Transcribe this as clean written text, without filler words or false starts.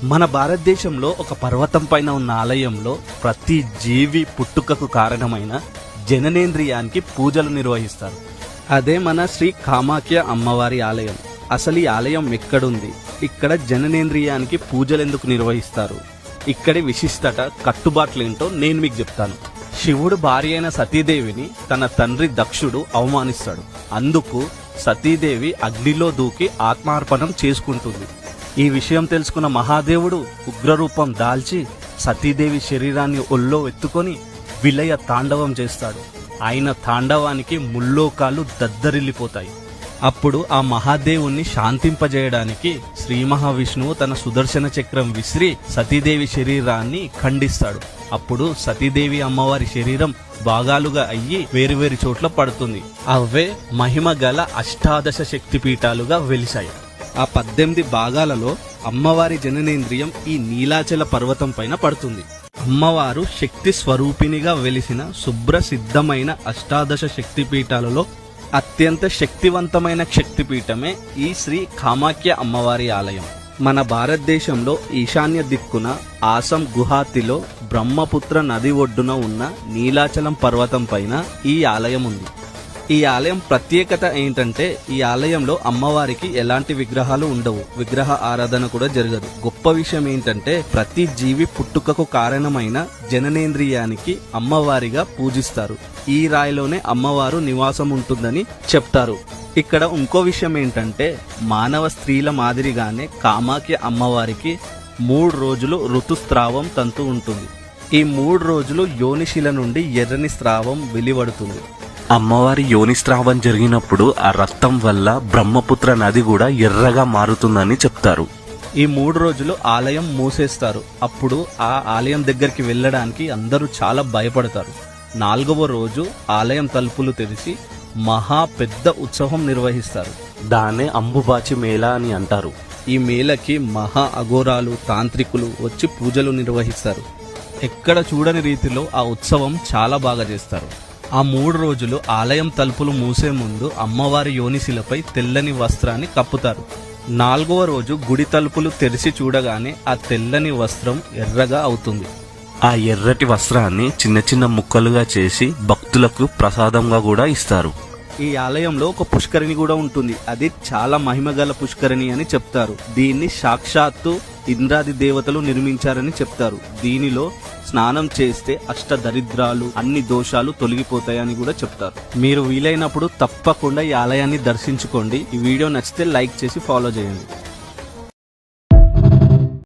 మన భారతదేశంలో ఒక పర్వతం పైన ఉన్న ఆలయంలో ప్రతి జీవి పుట్టుకకు కారణమైన జననేంద్రియానికి పూజలు నిర్వహిస్తారు. అదే మన శ్రీ కామాఖ్య అమ్మవారి ఆలయం. అసలు ఈ ఆలయం ఎక్కడుంది, ఇక్కడ జననేంద్రియానికి పూజలు ఎందుకు నిర్వహిస్తారు, ఇక్కడి విశిష్టత కట్టుబాట్లేంటో నేను మీకు చెప్తాను. శివుడు భార్య అయిన సతీదేవిని తన తండ్రి దక్షుడు అవమానిస్తాడు. అందుకు సతీదేవి అగ్నిలో దూకి ఆత్మార్పణం చేసుకుంటుంది. ఈ విషయం తెలుసుకున్న మహాదేవుడు ఉగ్రరూపం దాల్చి సతీదేవి శరీరాన్ని ఒళ్ళో ఎత్తుకొని విలయ తాండవం చేస్తాడు. ఆయన తాండవానికి ముల్లోకాలు దద్దరిల్లిపోతాయి. అప్పుడు ఆ మహాదేవుణ్ణి శాంతింపజేయడానికి శ్రీ మహావిష్ణువు తన సుదర్శన చక్రం విసిరి సతీదేవి శరీరాన్ని ఖండిస్తాడు. అప్పుడు సతీదేవి అమ్మవారి శరీరం భాగాలుగా అయ్యి వేరువేరు చోట్ల పడుతుంది. అవే మహిమ గల అష్టాదశ శక్తిపీఠాలుగా వెలిశాయి. ఆ 18 భాగాలలో అమ్మవారి జననేంద్రియం ఈ నీలాచల పర్వతం పైన పడుతుంది. అమ్మవారు శక్తి స్వరూపిణిగా వెలిసిన శుభ్రసిద్ధమైన అష్టాదశ శక్తిపీఠాలలో అత్యంత శక్తివంతమైన శక్తిపీఠమే ఈ శ్రీ కామాఖ్య అమ్మవారి ఆలయం. మన భారతదేశంలో ఈశాన్య దిక్కున ఆసం గుహాతిలో బ్రహ్మపుత్ర నది ఒడ్డున ఉన్న నీలాచలం పర్వతం పైన ఈ ఆలయం ఉంది. ఈ ఆలయం ప్రత్యేకత ఏంటంటే ఈ ఆలయంలో అమ్మవారికి ఎలాంటి విగ్రహాలు ఉండవు, విగ్రహ ఆరాధన కూడా జరగదు. గొప్ప విషయం ఏంటంటే ప్రతి జీవి పుట్టుకకు కారణమైన జననేంద్రియానికి అమ్మవారిగా పూజిస్తారు. ఈ రాయిలోనే అమ్మవారు నివాసం ఉంటుందని చెప్తారు. ఇక్కడ ఇంకో విషయం ఏంటంటే మానవ స్త్రీల మాదిరిగానే కామాఖ్య అమ్మవారికి 3 రోజులు ఋతుస్రావం తంతు ఉంటుంది. ఈ 3 రోజులు యోనిశిల నుండి ఎర్రని స్రావం వెలువడుతుంది. అమ్మవారి యోనిస్రావం జరిగినప్పుడు ఆ రక్తం వల్ల బ్రహ్మపుత్ర నది కూడా ఎర్రగా మారుతుందని చెప్తారు. ఈ 3 రోజులు ఆలయం మూసేస్తారు. అప్పుడు ఆ ఆలయం దగ్గరికి వెళ్ళడానికి అందరూ చాలా భయపడతారు. 4వ రోజు ఆలయం తలుపులు తెరిచి మహా పెద్ద ఉత్సవం నిర్వహిస్తారు. దాన్నే అంబుబాచి మేళా అని అంటారు. ఈ మేళకి మహా అఘోరాలు తాంత్రికులు వచ్చి పూజలు నిర్వహిస్తారు. ఎక్కడ చూడని రీతిలో ఆ ఉత్సవం చాలా బాగా చేస్తారు. ఆ 3 రోజులు ఆలయం తలుపులు మూసే ముందు అమ్మవారి యోనిశిలపై తెల్లని వస్త్రాన్ని కప్పుతారు. 4వ రోజు గుడి తలుపులు తెరిచి చూడగానే ఆ తెల్లని వస్త్రం ఎర్రగా అవుతుంది. ఆ ఎర్రటి వస్త్రాన్ని చిన్న చిన్న ముక్కలుగా చేసి భక్తులకు ప్రసాదంగా కూడా ఇస్తారు. ఈ ఆలయంలో ఒక పుష్కరిణి కూడా ఉంటుంది. అది చాలా మహిమగల పుష్కరిణి అని చెప్తారు. దీన్ని సాక్షాత్తు ఇంద్రాది దేవతలు నిర్మించారని చెప్తారు. దీనిలో స్నానం చేస్తే అష్టదరిద్రాలు అన్ని దోషాలు తొలగిపోతాయని కూడా చెప్తారు. మీరు వీలైనప్పుడు తప్పకుండా ఈ ఆలయాన్ని దర్శించుకోండి. ఈ వీడియో నచ్చితే లైక్ చేసి ఫాలో చేయండి.